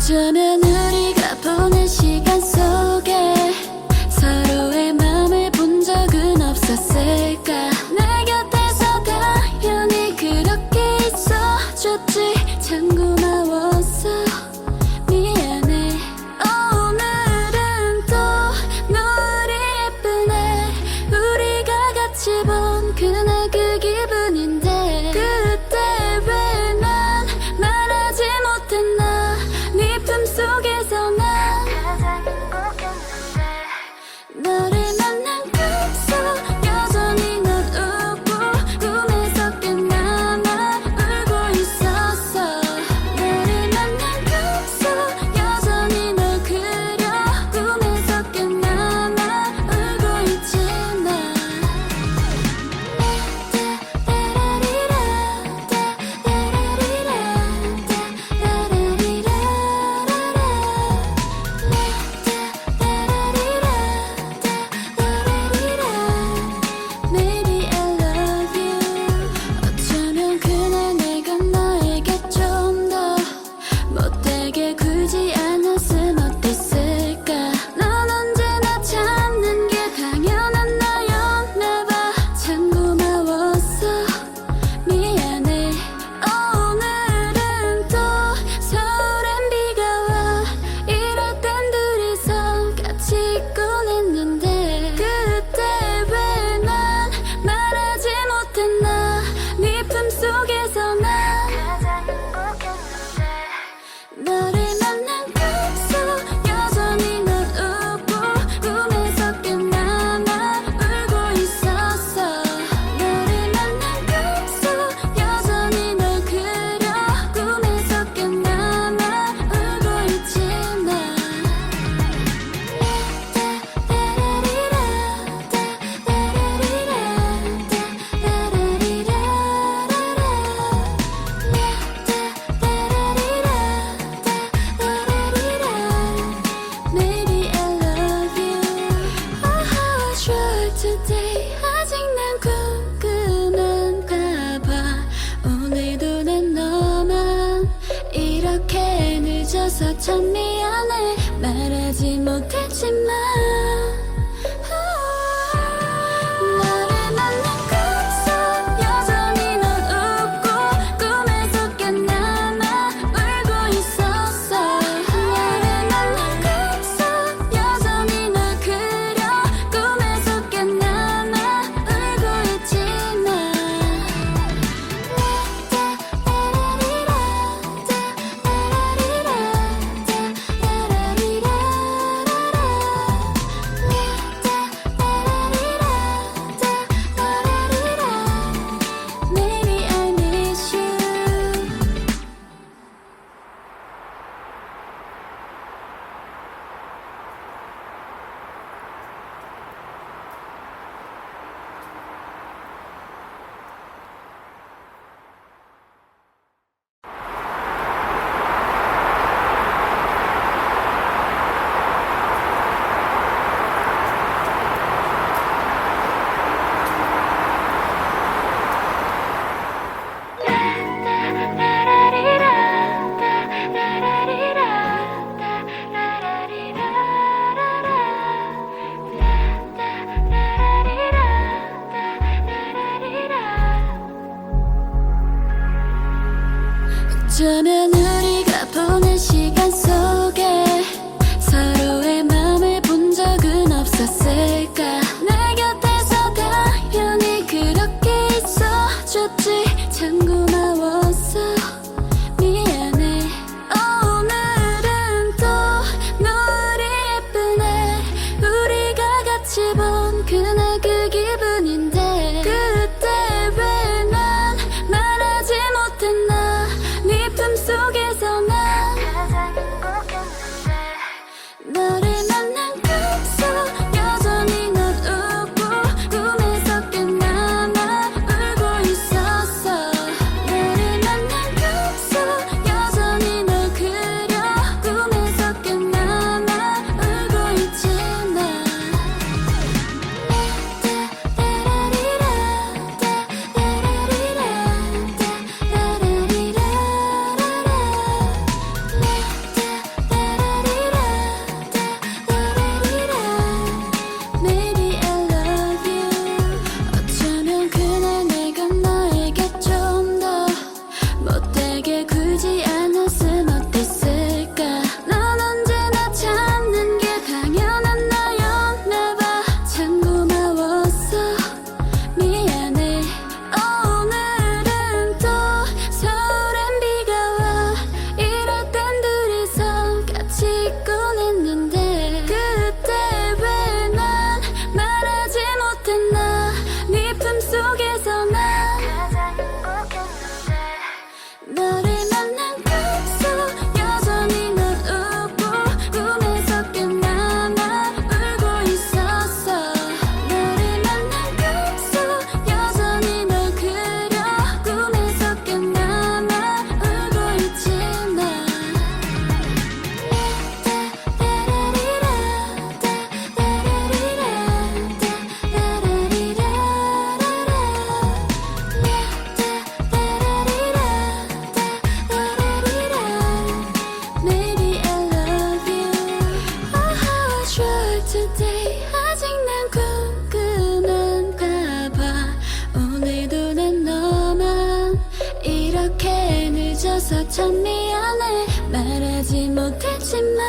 어쩌면 우리가 보낸 시간 속에 서로의 맘을 본 적은 없었을까. 내 곁에서 당연히 그렇게 있어줬지. 참 고마웠어. 미안해. 오늘은 또 노을이 예쁘네. 우리가 같이 본 그날 그 기분인데 그때 왜 난 말하지 못했나. 네 품속에서 난 가장 행복했는데. 너를 만난 꿈속 여전히 넌 웃고 꿈에서 꽤나마 울고 있었어. 너를 만난 꿈속 여전히 널 그려 꿈에서 꽤나마 울고 있지 나. Maybe I love you. 어쩌면 그날 내가 너에게 좀 더 못되게 굴지 않았음 어땠을까. 넌 언제나 참는 게 당연한 나였나 봐. 참 고마웠어. 미안해. 오늘은 또 서울엔 비가 와. 이럴 땐 둘이서 같이 있곤 했는데 그때 왜 난 말하지 못했나. 네 품속에서 난 가장 행복했는데. 너를 만난 꿈속 여전히 넌 웃고 꿈에서 꽤나마 울고 있었어. 너를 만난 꿈속 여전히 널 그려 꿈에서 꽤나마 울고 있지 나. Maybe I love you. Oh, how I try today. 아직 난 궁금한가 봐. 오늘도 난 너만 이렇게 늦어서 참 미안해. 말하지 못했지만 너를 만난 꿈속 여전히 넌 웃고 꿈에서 꽤나마 울고 있었어. 너를 만난 꿈속 여전히 널 그려 꿈에서 꽤나마 울고 있지 나. 참 미안해 말하지 못했지만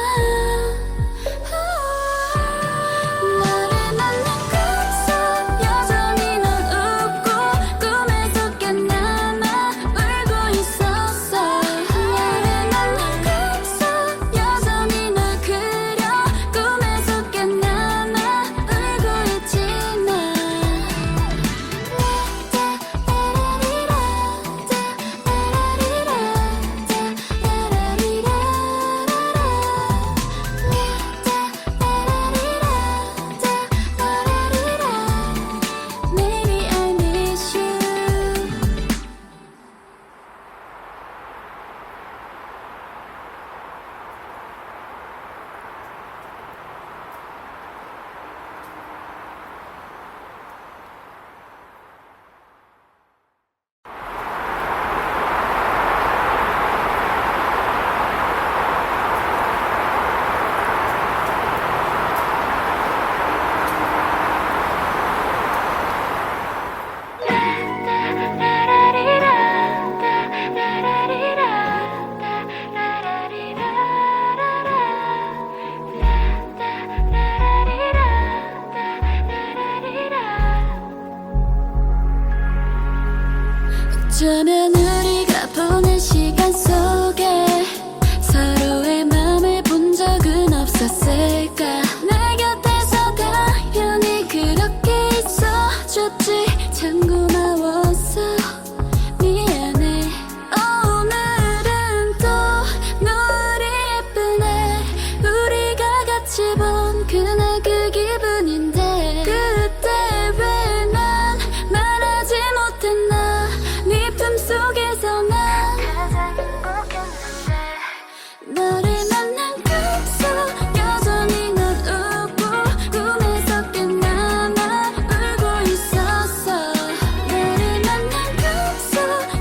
너를 만난 꿈속 여전히 넌 웃고 꿈에서 깨나마 울고 있었어 너를 만난 꿈속 여전히 널 그려 꿈에서 깨나마 울고 있지만 Maybe I miss you. 어쩌면 우리가 보낸 시간 속에 서로의 맘을 본 적은 없었을까 내 곁에서 당연히 그렇게 있어줬지 참 고마웠어 미안해 오늘은 또 노을이 예쁘네 우리가 같이 본 그날 그 기분인데 그때 왜 난 말하지 못했나 네 품속에서 난 가장 행복했는데 너를 만난 꿈속 여전히 넌 웃고 꿈에서 깨나마 울고 있었어 너를 만난 꿈속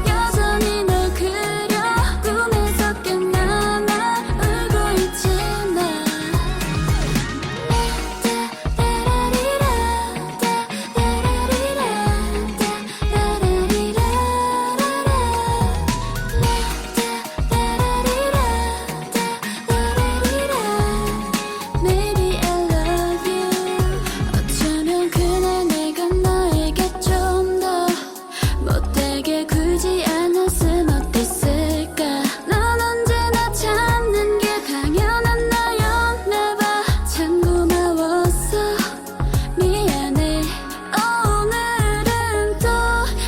여전히 널 그려 꿈에서 깨나마 울고 있지만 Maybe I love you 어쩌면 그날 내가 너에게 좀 더 못되게 굴지 않았음 어땠을까 넌 언제나 참는 게 당연한 나였나봐 참 고마웠어 미안해 오늘은 또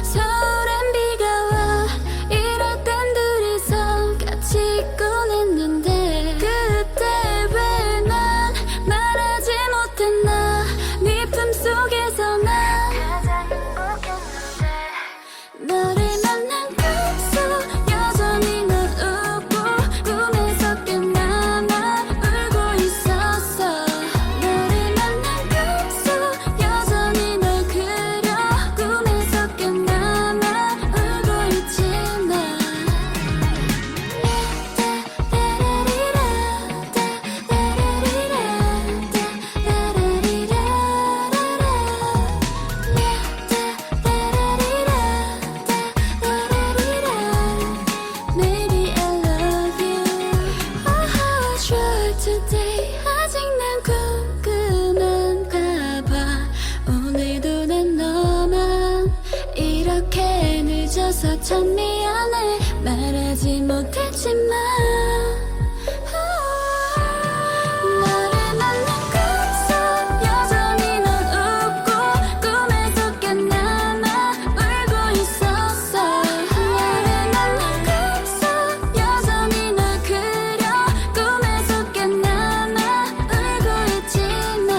서울엔 비가 와 이럴 땐 둘이서 같이 있곤 했는데 그때 왜 난 말하지 못했나 네 품속에서 난 가장 행복했는데 너를 만난 꿈속 여전히 넌 웃고 꿈에서 깨나마 울고 있었어 너를 만난 꿈속 여전히 널 그려 꿈에서 깨나마 울고 있지만 Maybe I love you Oh how I try today 아직 난 궁금한가 봐 오늘도 난 너만 이렇게 늦어서 참 미안해 말하지 못했지만 너를 만난 꿈속 여전히 넌 웃고 꿈에서 깨나마 울고 있었어 너를 만난 꿈속 여전히 널 그려 꿈에서 깨나마 울고 있지만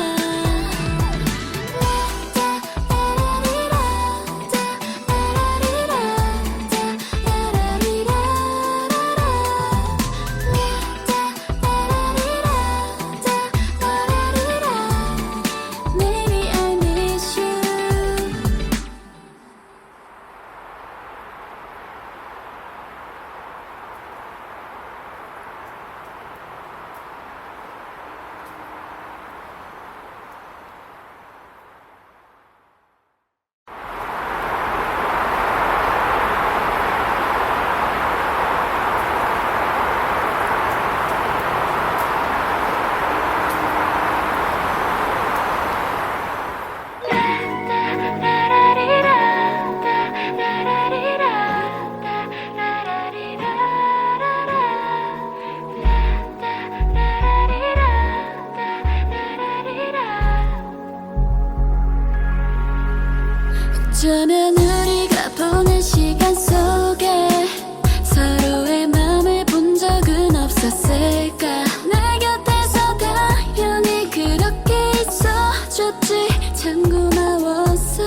못했을까. 내 곁에서 당연히 그렇게 있어줬지. 참 고마웠어.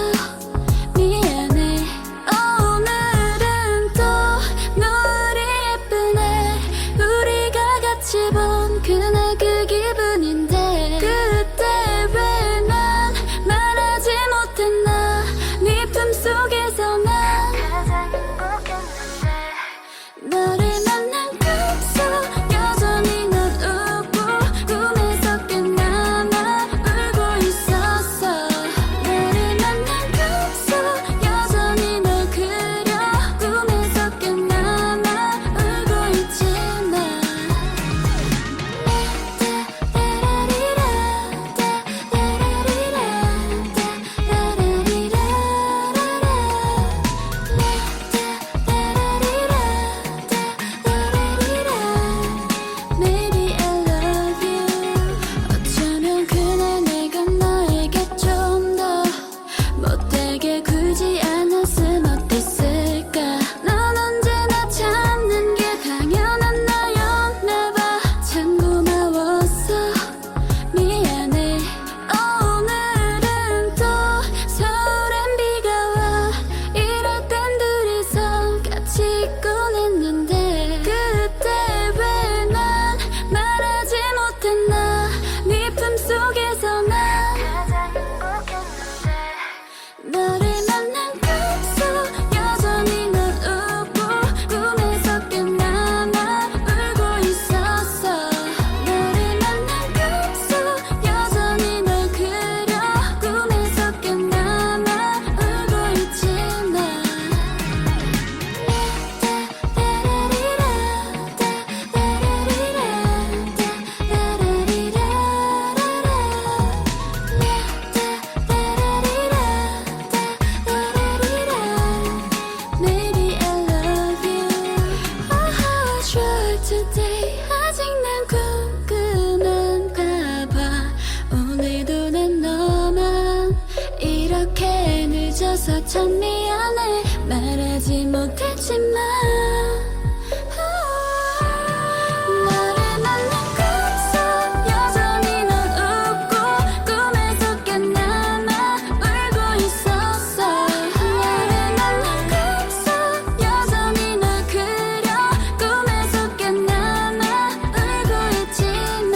미안해. 오늘은 또 노을이 예쁘네. 우리가 같이 본 그날 그 기분인데 그때 왜 난 말하지 못했나. 네 품속에서 난 가장 행복했는데. 너를 만난 꿈속 여전히 넌 웃고 꿈에서 깨나나 울고 있었어. 너를 만난 꿈속 여전히 널 그려 꿈에서 깨나나 울고 있지만 Maybe I love you. 어쩌면 그날 내가 너에게 좀 더 못되게 굴지 않았으면 어땠을까. 넌 언제나 참는 게 당연한 나였나봐. 참 고마웠어. 미안해. 오늘은 또 서울엔 비가 와. 이럴 땐 둘이서 같이 있곤 했는데 그때 왜 난 말하지 못했나. 네 품속에서 난 가장 행복했는데. 너를 만난 꿈속 여전히 넌 웃고 꿈에서 깨나나 울고 있었어. 너를 만난 꿈속 여전히 널 그려 꿈에서 깨나나 울고 있지만 Maybe I love you. Oh, how I try today. 아직 난 궁금한가 봐. 오늘도 난 너만 이렇게 늦어서 참 미안해. 말하지 못했지만 너를 만난 꿈속 여전히 넌 웃고 꿈에서 깨나나 울고 있었어. 너를 만난 꿈속 여전히 널 그려 꿈에서 깨나나 울고 있지만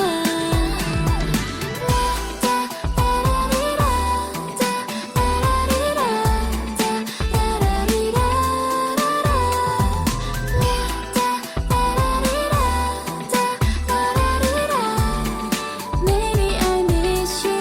Maybe I miss you.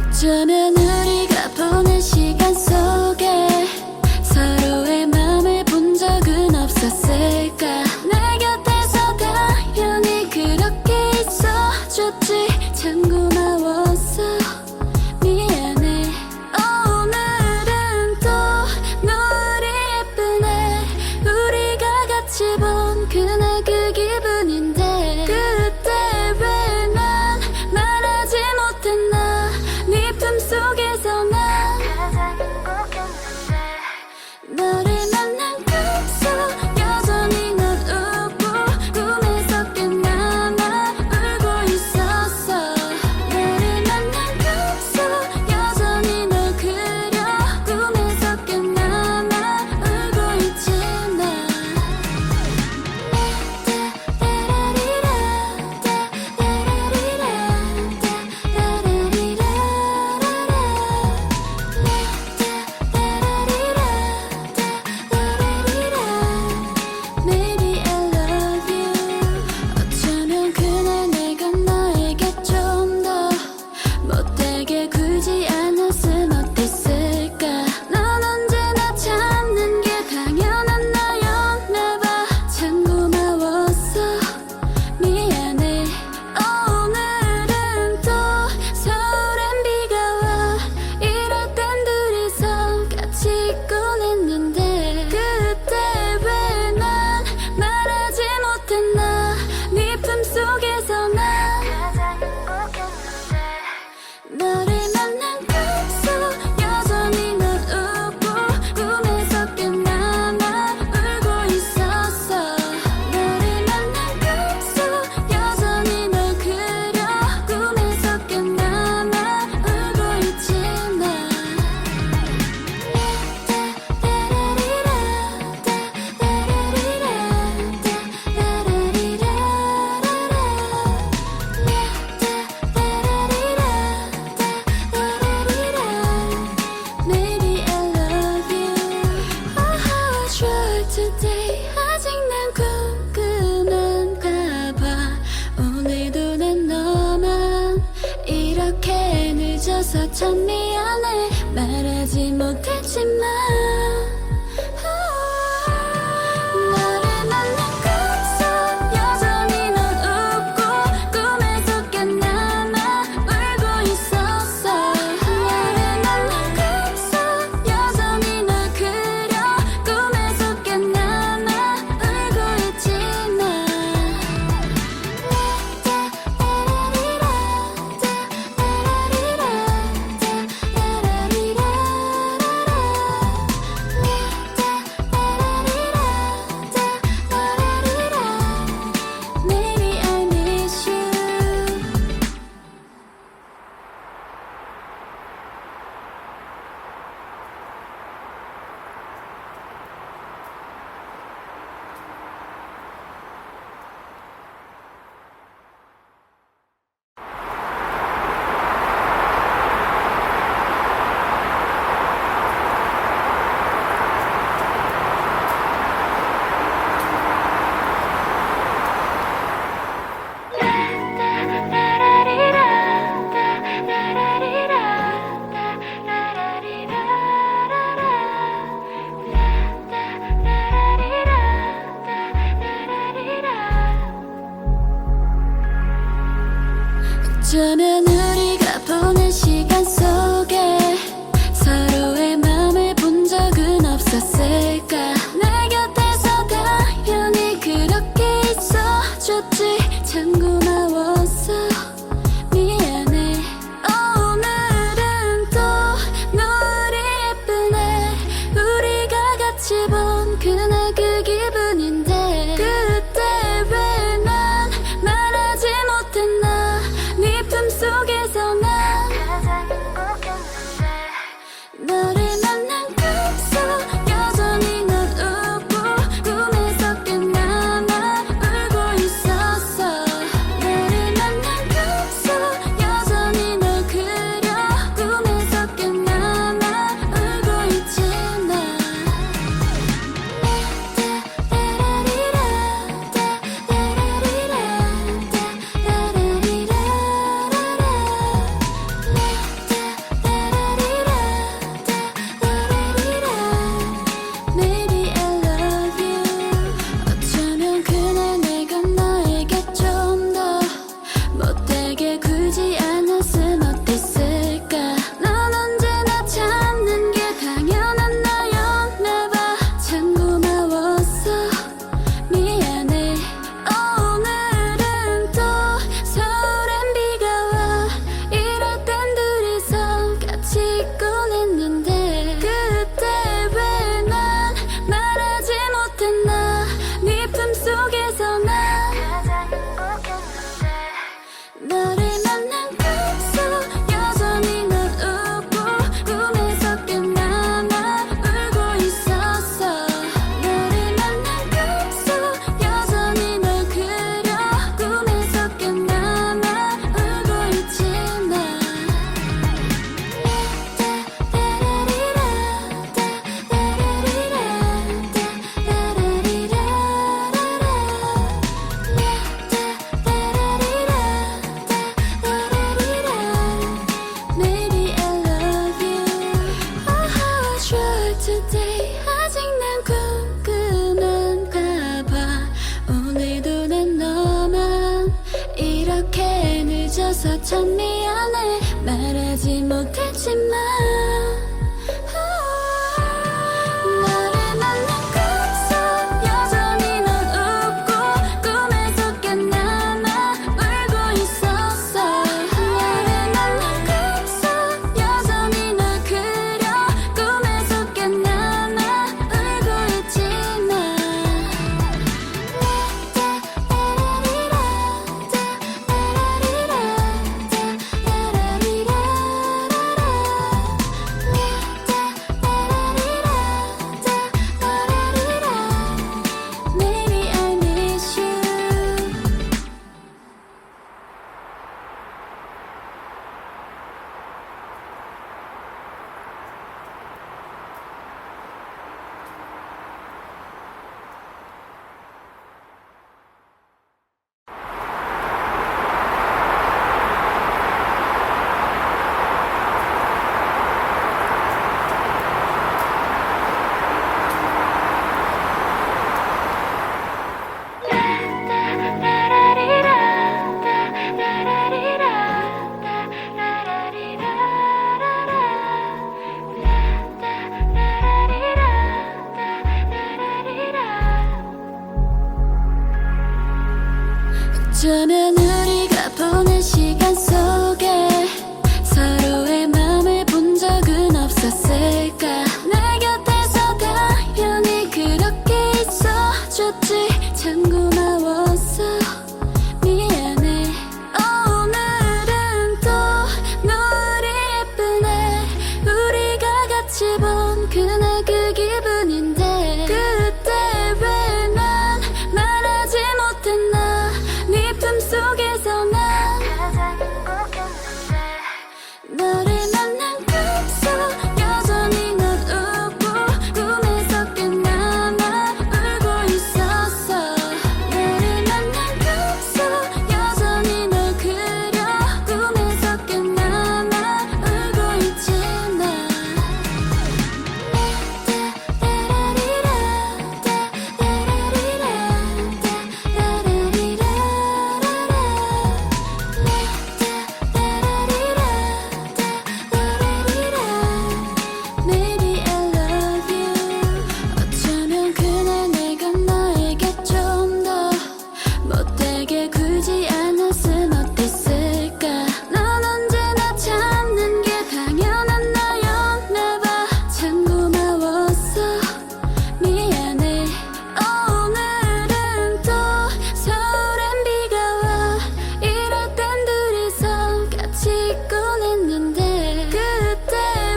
어쩌면 우리가 보낸 시간 속에 서로의 맘을 본 적은 없었을까. 내 곁에서 당연히 그렇게 있어줬지. 참 고마웠어. 미안해. 오늘은 또 노을이 예쁘네. 우리가 같이 본 그날 그 기분인데 그때 왜 난 말하지 못했나. 네 품속 속에서 난 가장 행복했는데 너를 만난 꿈속 여전히 넌 웃고 꿈에서 깨나나 울고 있었어. 너를 만난 꿈속 여전히 널 그려 꿈에서 깨나나 울고 있지만 Maybe I love you. Oh, how I try today. 아직 난 궁금한가 봐. 오늘도 난 너만 이렇게 늦어서 참 미안해. 말하지 못했지만 너를 만난 꿈속 여전히 넌 웃고 꿈에서 깨나나 울고 있었어. 너를 만난 꿈속 여전히 널 그려 꿈에서 깨나나 울고 있지만 Maybe I miss you. 어쩌면 우리가 보낸 시간 속에 서로의 맘을 본 적은 없었을까. 내 곁에서 당연히 그렇게 있어줬지. 참 고마웠어. 미안해. 오늘은 또 노을이 예쁘네. 우리가 같이 본 그날 그 기분인데 그때 왜 난 말하지 못했나. 네 품속에서 난 가장 행복했는데 너를 만난 꿈속 여전히 넌 웃고 꿈에서 깨나나 울고 있었어. 너를 만난 꿈속 여전히 널 그려 꿈에서 깨나나 울고 있지만 Maybe I love you. 어쩌면 그날 내가 너에게 좀 더 못되게 굴지 않았으면 어땠을까. 넌 언제나 참는 게 당연한 나였나 봐. 참 고마웠어. 미안해. 오늘은 또 서울엔 비가 와. 이럴 땐 둘이서 같이 있곤 했는데 그때 왜 난 말하지 못했나. 네 품속에서 난 가장 행복했는데 너를 만난 꿈속 여전히 넌 웃고 꿈에서 깨나나 울고 있었어. 너를 만난 꿈속 여전히 널 그려 꿈에서 깨나나 울고 있지만 Maybe I love you. Oh, how I try today. 아직 난 궁금한가 봐. 오늘도 난 너만 이렇게 늦어서 참 미안해. 말하지 못했지만 너를 만난 꿈속 여전히 넌 웃고 꿈에서 깨나나 어쩌면 우리가 보낸 시간 속에 서로의 맘을 본 적은 없었을까. 내 곁에서 당연히 그렇게 있어줬지. 참 고마웠어. 미안해. 오늘은 또 노을이 예쁘네. 우리가 같이 본 그날 그 기분인데 그때 왜 난 말하지 못했나. 네 품속에서 난 가장 행복했는데. 너를 만난 꿈속 여전히 넌 웃고 꿈에서 꽤나마 울고 있었어. 너를 만난 꿈속 여전히 널 그려 꿈에서 꽤나마 울고 있지만 Maybe I love you. 어쩌면 그날 내가 너에게 좀 더 못되게 굴지 않았음 어땠을까. 넌 언제나 참는 게 당연한 나였나봐. 참 고마웠어. 미안해. 오늘은 또 서울엔 비가 와. 이럴 땐 둘이서 같이 있곤 했는데 그때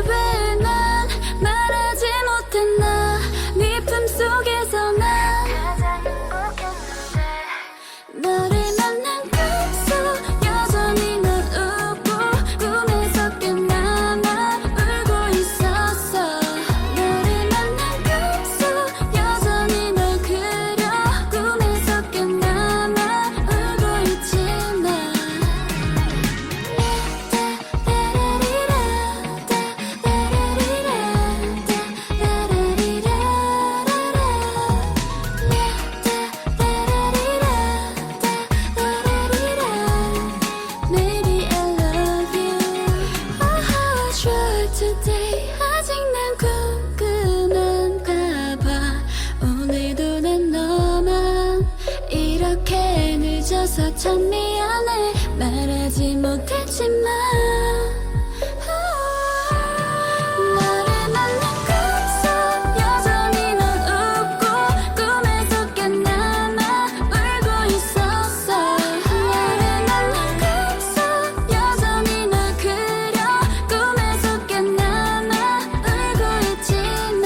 왜 난 말하지 못했나. 네 품속에서 난 가장 행복했는데. 너를 만난 꿈속 여전히 넌 웃고 꿈에서 꽤나마 울고 있었어. 너를 만난 꿈속 여전히 널 그려 꿈에서 꽤나마 울고 있지만 Maybe I love you. Oh, how I try today. 아직 난 궁금한가 봐. 오늘도 난 너만 이렇게 늦어서 참 미안해. 말하지 못했지만 너를 만난 꿈속 여전히 넌 웃고 꿈에서 꽤나마 울고 있었어. 너를 만난 꿈속 여전히 널 그려 꿈에서 꽤나마 울고 있지만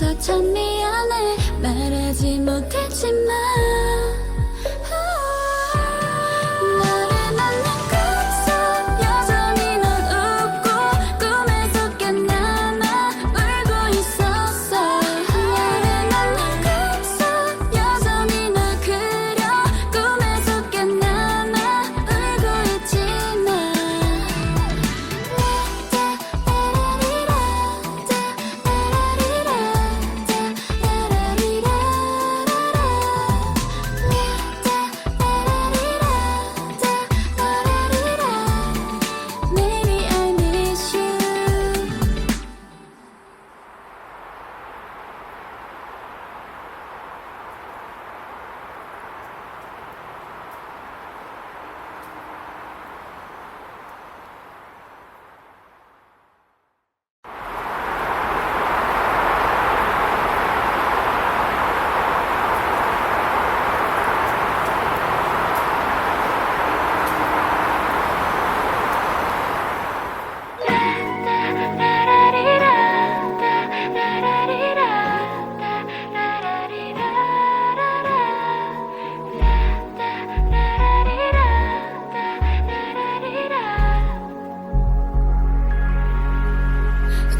늦어서 참 미안해 말하지 못했지만 너를 만난 그 속 여전히 넌 웃고 꿈에서 깨나마 울고 있었어 너를 만난 그 속 여전히 널 그려 꿈에서 깨나마 울고 있지만 Maybe I miss you.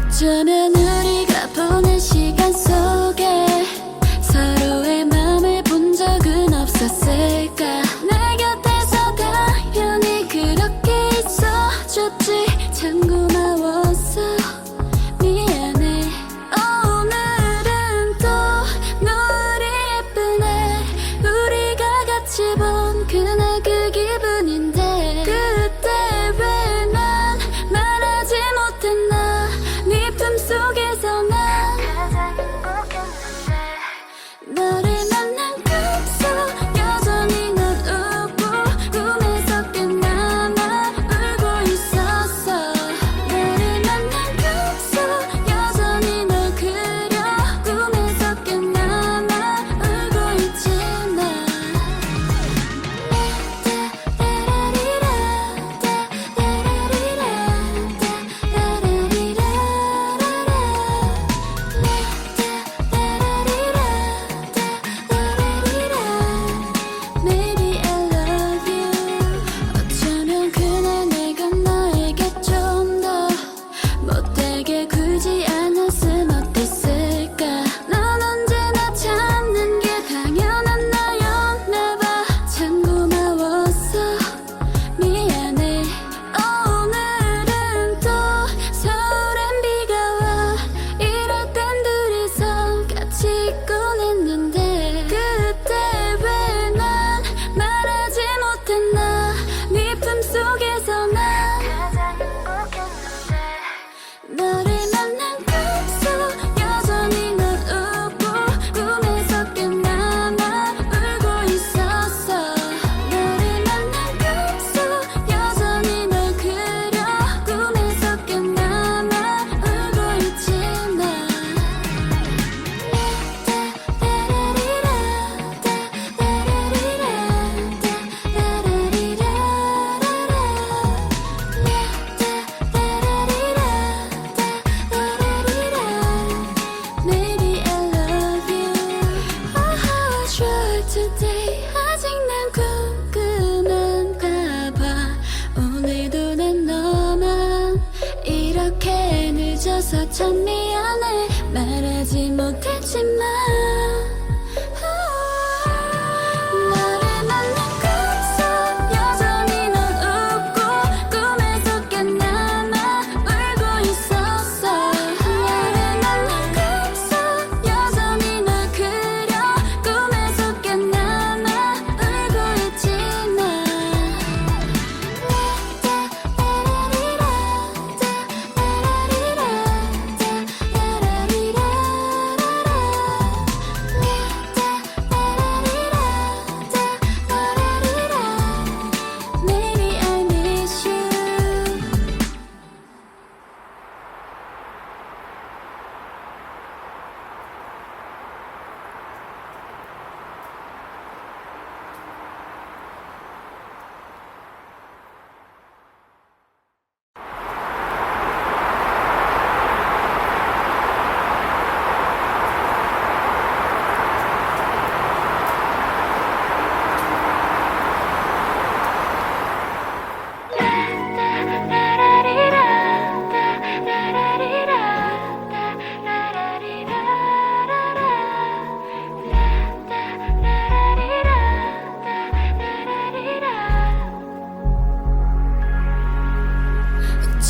어쩌면 우리가 보낸 시간 속에 서로의 맘을 본 적은 없었을까 내 곁에서 당연히 그렇게 있어줬지 참 고마웠어 미안해 오늘은 또 노을이 예쁘네 우리가 같이 본 그날 그 기분인데 그때 왜 난 말하지 못했나 네 품속에서 난 가장 행복했는데 너를 만난 그 속 여전히 넌 웃고 꿈에서 깨나마 울고 있었어 너를 만난 그 속 여전히 널 그려 꿈에서 깨나마 울고 있지만 Maybe I love you 어쩌면 그날 내가 너에게 좀 더 못되게 굴지 않았음 어땠을까 넌 언제나 참는 게 당연한 나였나봐 참 고마웠어 미안해 오늘은 또 서울엔 비가 와 이럴 땐 둘이서 같이 있곤 했는데 그때 왜 난 말하지 못했나 네 품속에서 난 가장 행복했는데 너를 만난 그 속 여전히 넌 웃고 꿈에서 깨나마 울고 있었어 너를 만난 그 속 여전히 널 그려 꿈에서 깨나마 울고 있지만 Maybe I love you Oh how I try today 아직 난 궁금한가 봐 오늘도 난 너만 이렇게 늦어서 참 미안해 말하지 못했지만 너를 만난 그 속 여전히 넌 웃고 꿈에서 깨나마 울고 있었어 너를 만난 그 속 여전히 널 그려 꿈에서 깨나마 울고 있지만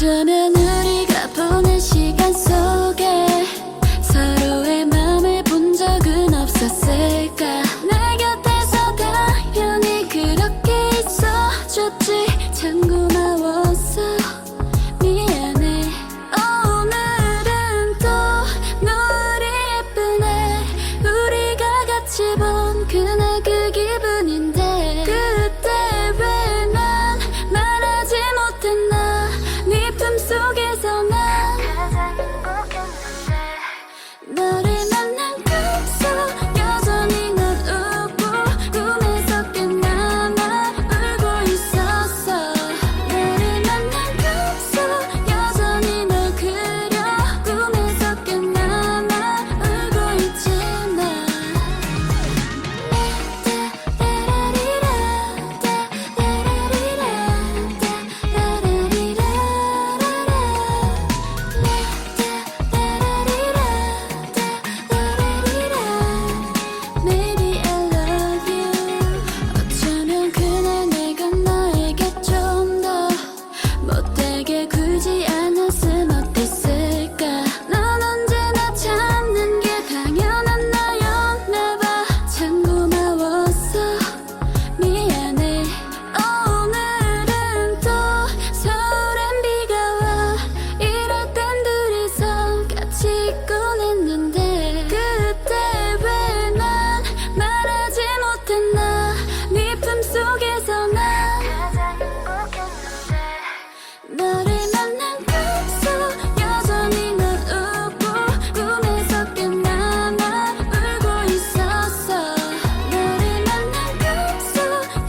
어쩌면 우리가 보낸 시간 속에 서로의 맘을 본 적은 없었을까. 내 곁에서 당연히 그렇게 있어줬지. 참 고마웠어. 미안해. 오늘은 또 노을이 예쁘네. 우리가 같이 본 그날 그 기분인데 그때 왜 난 말하지 못했나. 네 품속에서 난 가장 행복했는데 너를 만난 꿈속 여전히 넌 웃고 꿈에서 깨나나 울고 있었어. 너를 만난 꿈속 여전히 널 그려 꿈에서 깨나나 울고 있지만 Maybe I love you. 어쩌면 그날 내가 너에게 좀 더 못되게 굴지 않았음 어땠을까. 넌 언제나 참는 게 당연한 나였나봐. 참 고마웠어. 미안해. 오늘은 또 서울엔 비가 와. 이럴 땐 둘이서 같이 있곤 했는데 그때 왜 난 말하지 못했나. 네 품속에서 난 가장 행복했는데 너를 만난 꿈속 여전히 넌 웃고 꿈에서 깨나나 울고 있었어. 너를 만난 꿈속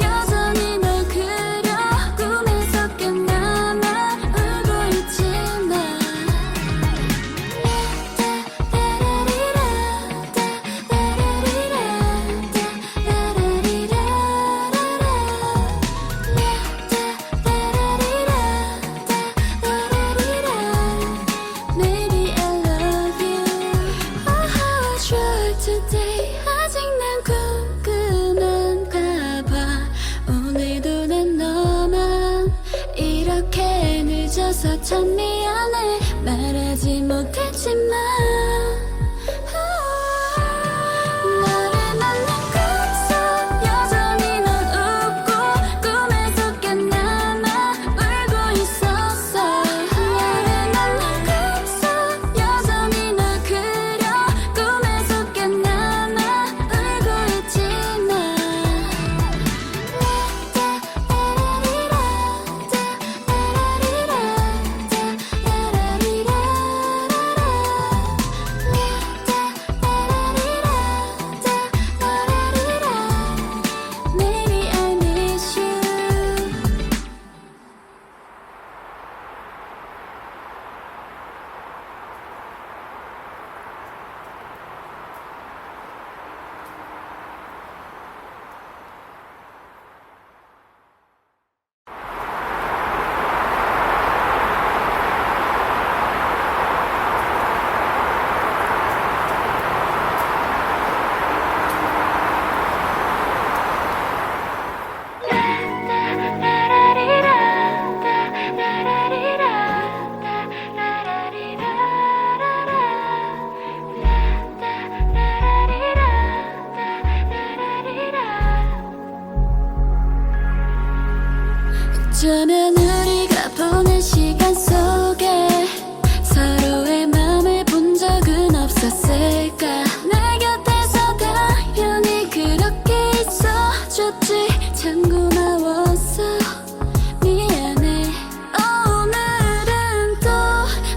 여전히 널 그려 꿈에서 깨나나 울고 있지만 Maybe I love you. Oh, how I try today. 아직 난 궁금한가 봐. 오늘도 난 너만 이렇게 늦어서 참 미안해. 말하지 못했지만 너를 만난 꿈속 여전히 넌 웃고 꿈에서 깨나나 울고 있었어. 너를 만난 꿈속 여전히 널 그려 꿈에서 깨나나 울고 있지만 Maybe I miss you. 어쩌면 우리가 보낸 시간 속에 서로의 맘을 본 적은 없었을까. 내 곁에서 당연히 그렇게 있어줬지. 참 고마웠어. 미안해. 오늘은 또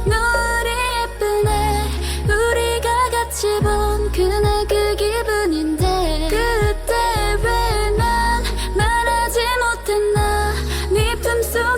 노을이 예쁘네. 우리가 같이 본 그날 그 기분인데 그때 왜 난 말하지 못했나. 네 품속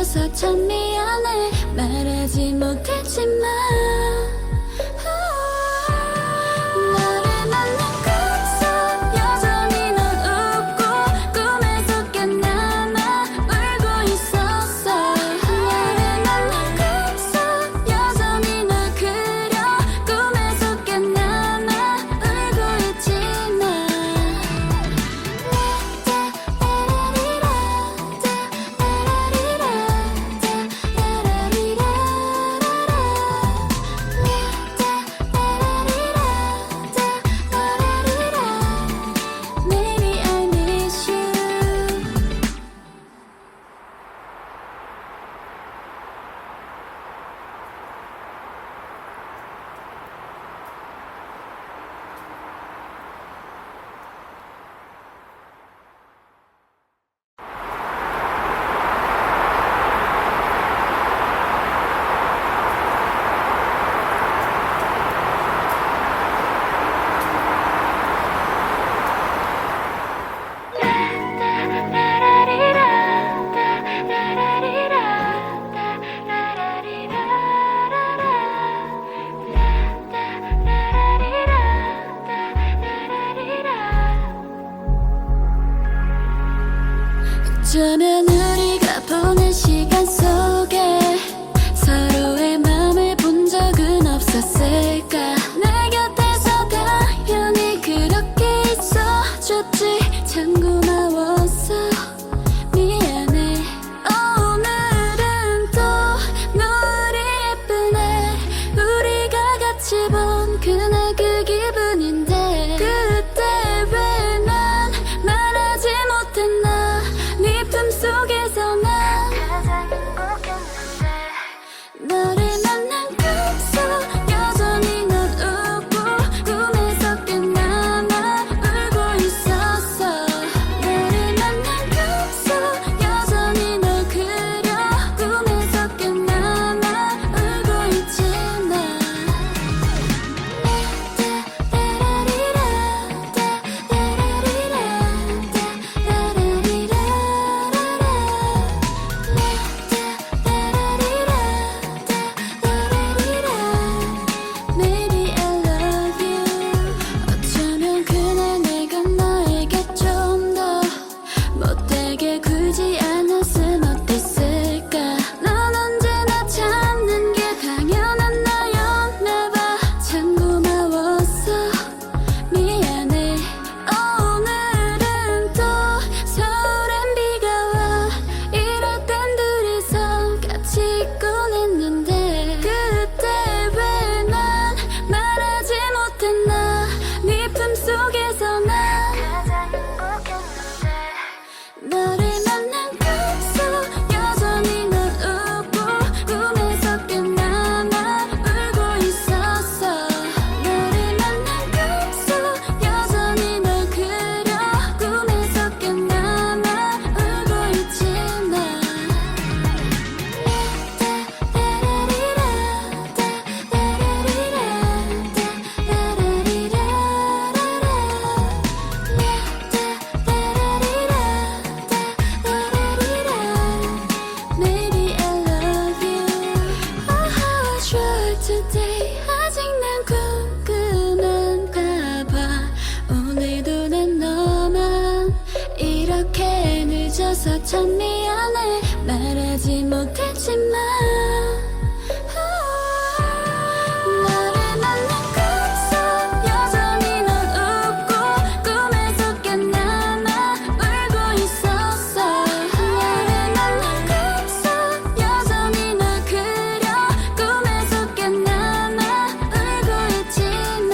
늦어서 참 미안해 말하지 못했지만 너를 만난 그 속 여전히 넌 웃고 꿈에서 깨어나면 울고 있었어 너를 만난 그 속 여전히 널 그려 꿈에서 깨어나면 울고 있지만 Maybe I miss you. 어쩌면 우리가 보낸 시간 속에 서로의 마음을 본 적은 없었을까 내 곁에서 당연히 그렇게 있어줬지 참 고마웠어 미안해 오늘은 또 노을이 예쁘네 우리가 같이 본 그날 그 기분인데 그때 왜 난 말하지 못했나 네 품속에서 난 가장 행복했는데 너를 만난 그 속 여전히 넌 웃고 꿈에서 깨어나면 울고 있었어 너를 만난 그 속 여전히 널 그려 꿈에서 깨어나면 울고 있지만 Maybe I love you 어쩌면 그날 내가 너에게 좀 더 못되게 굴지 않았으면 어땠을까 넌 언제나 참는 게 당연한 나였나봐 참 고마웠어 미안해 오늘은 또 서울엔 비가 와 이럴 땐 둘이서 같이 있곤 했는데 그때 왜 난 말하지 못했나 네 품속에서 난 가장 행복했는데 너를 만난 그 속 여전히 넌 웃고 꿈에서 깨어나면 울고 있었어 너를 만난 그 속 여전히 널 그려 꿈에서 깨어나면 울고 있지만 Maybe I love you Oh how I try today 아직 난 궁금한가 봐 오늘도 난 너만 이렇게 늦어서 참 미안해 말하지 못했지만 너를 만난 그 속 여전히 넌 웃고 꿈에서 깨어나면 울고 있었어 너를 만난 그 속 여전히 널 그려 꿈에서 깨어나면 울고 있지만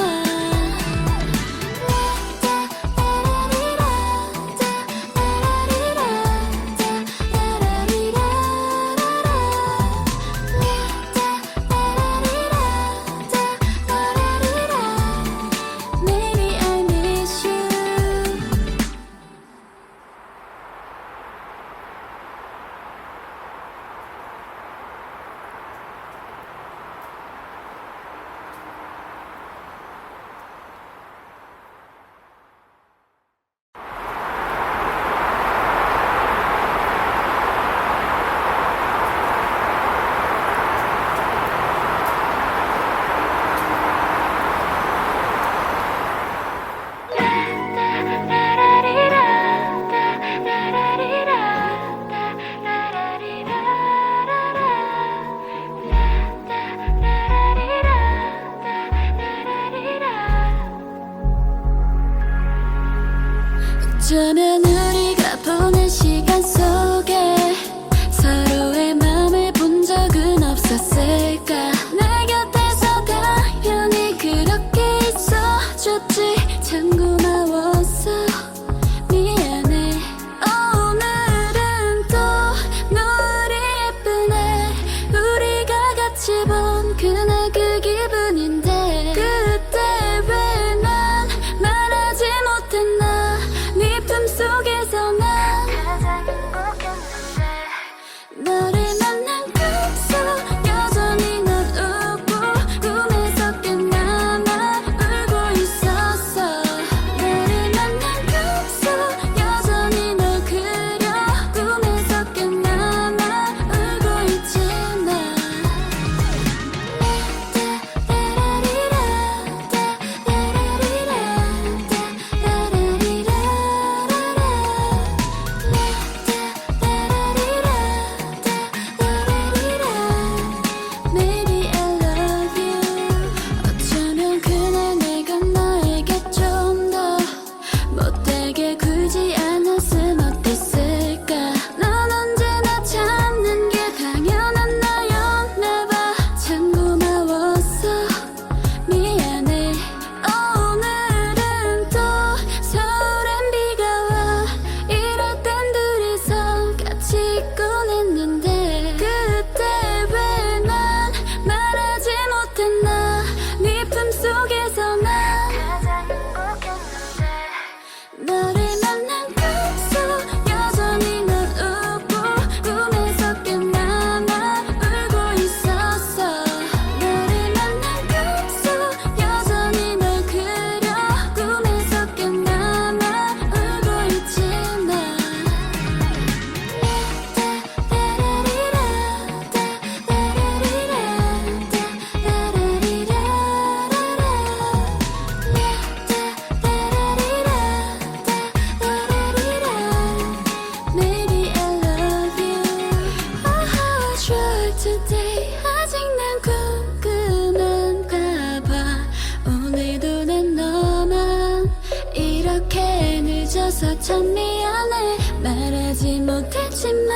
늦어서 참 미안해 말하지 못했지만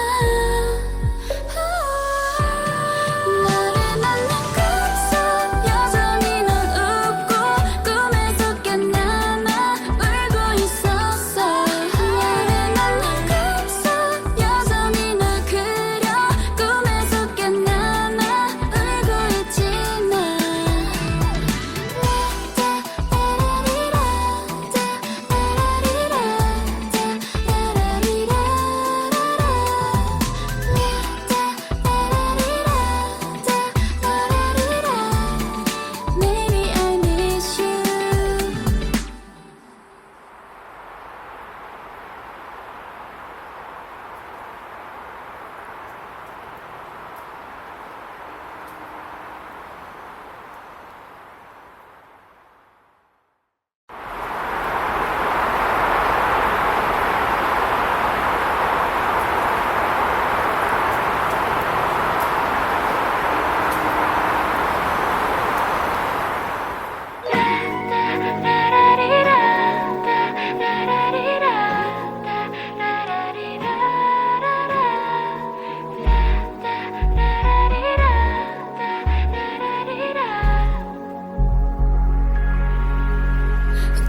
너를 만난 그 속 여전히 넌 웃고 꿈에서 깨어나나 울고 있었어 너를 만난 그 속 여전히 널 그려 꿈에서 깨어나나 울고 있지만 Maybe I miss you.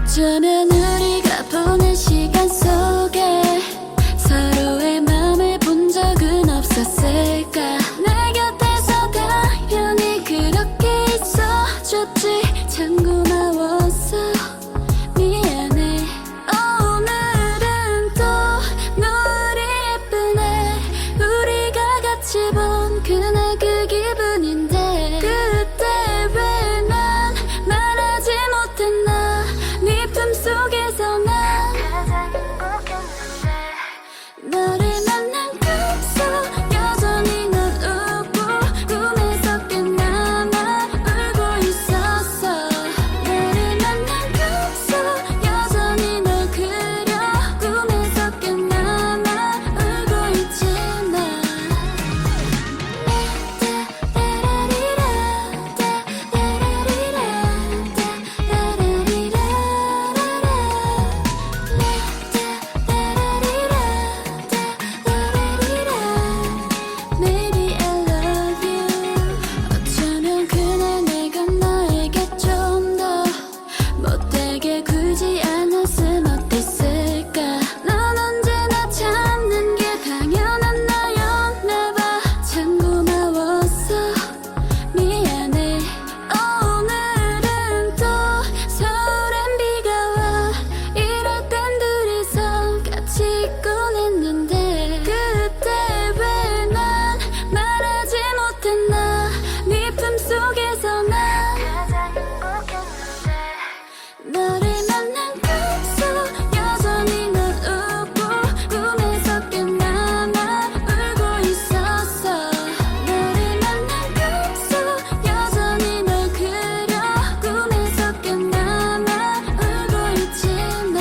어쩌면 우리가 보낸 시간 속에 서로의 마음을 본 적은 없었을까 내 곁에서 당연히 그렇게 있어줬지 참 고마웠어 미안해 오늘은 또 노을이 예쁘네 우리가 같이 본 그날 그 기분인데 그때 왜 난 말하지 못했나 네 품속에서 난 가장 행복했는데 너를 만난 그 속 여전히 넌 웃고 꿈에서 깨어나나 울고 있었어 너를 만난 그 속 여전히 널 그려 꿈에서 깨어나나 울고 있지만 Maybe I love you 어쩌면 그날 내가 너에게 좀 더 못되게 굴지 않았음 어땠을까 넌 언제나 참는 게 당연한 너였나 봐참 고마웠어 미안해 오늘은 또 서울엔 비가 와 이럴 땐 둘이서 같이 있곤 했는데 그때 왜 난 말하지 못했나 네 품속에서 난 가장 행복했는데 너를 만난 그 속 여전히 넌 웃고 꿈에서 깨어나나 울고 있었어 너를 만난 그 속 여전히 널 그려 꿈에서 깨어나나 울고 있지만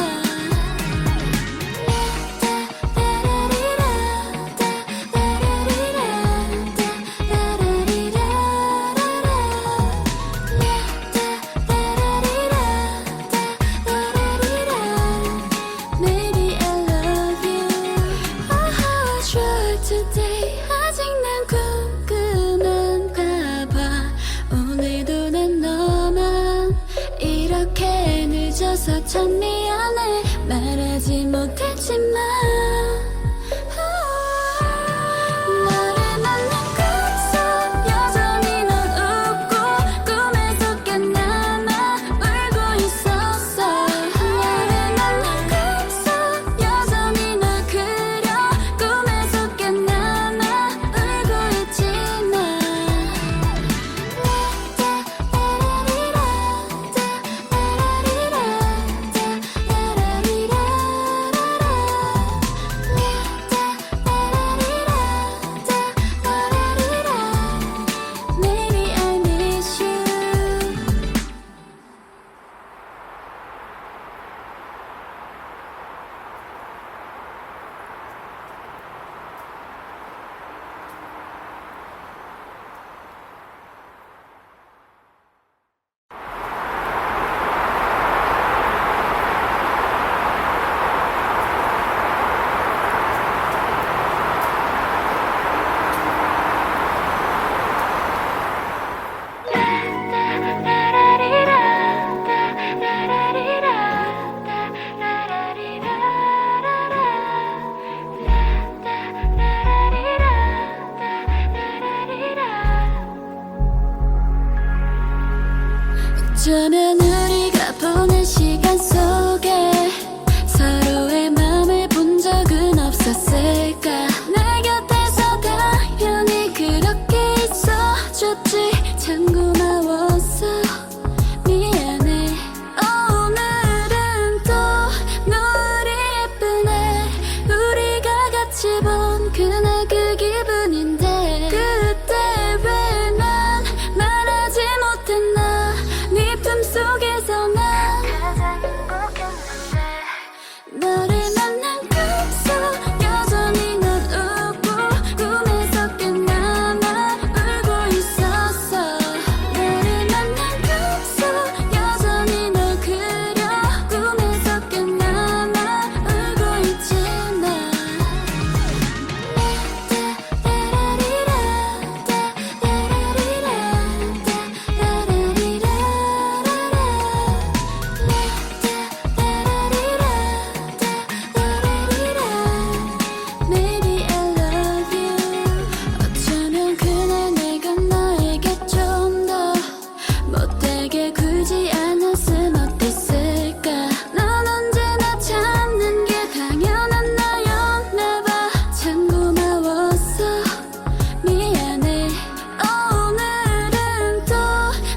Maybe I love you Oh how I try today 아직 난 궁금한가 봐 오늘도 난 너만 이렇게 늦어서 참 미안해 말하지 못했지만 너를 만난 그 속 여전히 넌 웃고 꿈에서 깨어나나 울고 있었어 너를 만난 그 속 여전히 널 그려 꿈에서 깨어나나 울고 있지만 있을까 내 곁에서 당연히 그렇게 있어줬지 참 고마웠어 미안해 오늘은 또 노을이 예쁘네 우리가 같이 본 그날 그 기분인데 그때 왜 난 말하지 못했나 네 품속에서 난 가장 행복했는데 너를 만난 꿈속 여전히 넌 웃고 꿈에서 꽤나마 울고 있었어 너를 만난 꿈속 여전히 널 그려 꿈에서 꽤나마 울고 있지만 Maybe I love you 어쩌면 그날 내가 너에게 좀 더 못되게 굴지 않았음 어땠을까 넌 언제나 참는 게 당연한 너였나봐 참 고마웠어 미안해 오늘은 또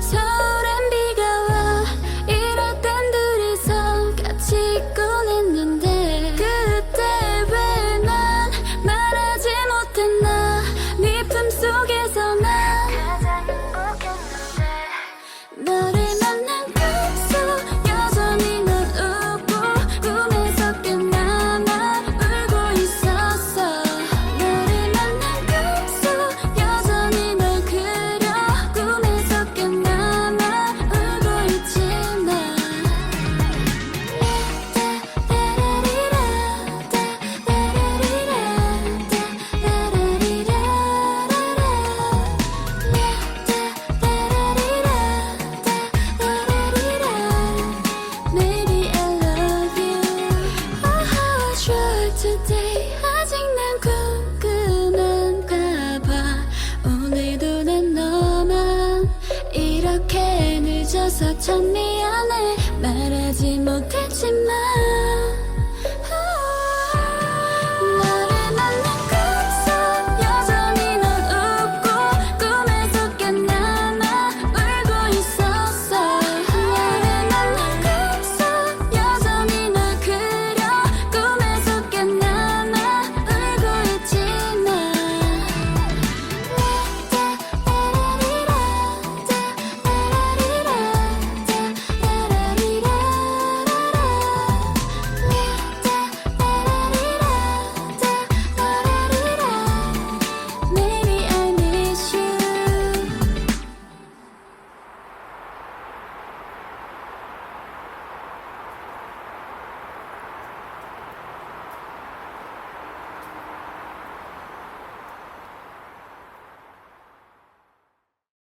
서울엔 비가 와 이럴 땐 둘이서 같이 있곤 했는데 그때 왜 난 말하지 못했나 네 품속에서 난 가장 행복했는데 너를 만난 꿈속 여전히 넌 웃고 꿈에서 꽤나마 울고 있었어 너를 만난 꿈속 여전히 널 그려 꿈에서 꽤나마 울고 있지만 Maybe I love you Oh how I try today 아직 난 궁금한가 봐 오늘도 난 너만 이렇게 늦어서 참 미안해 말하지 못했지만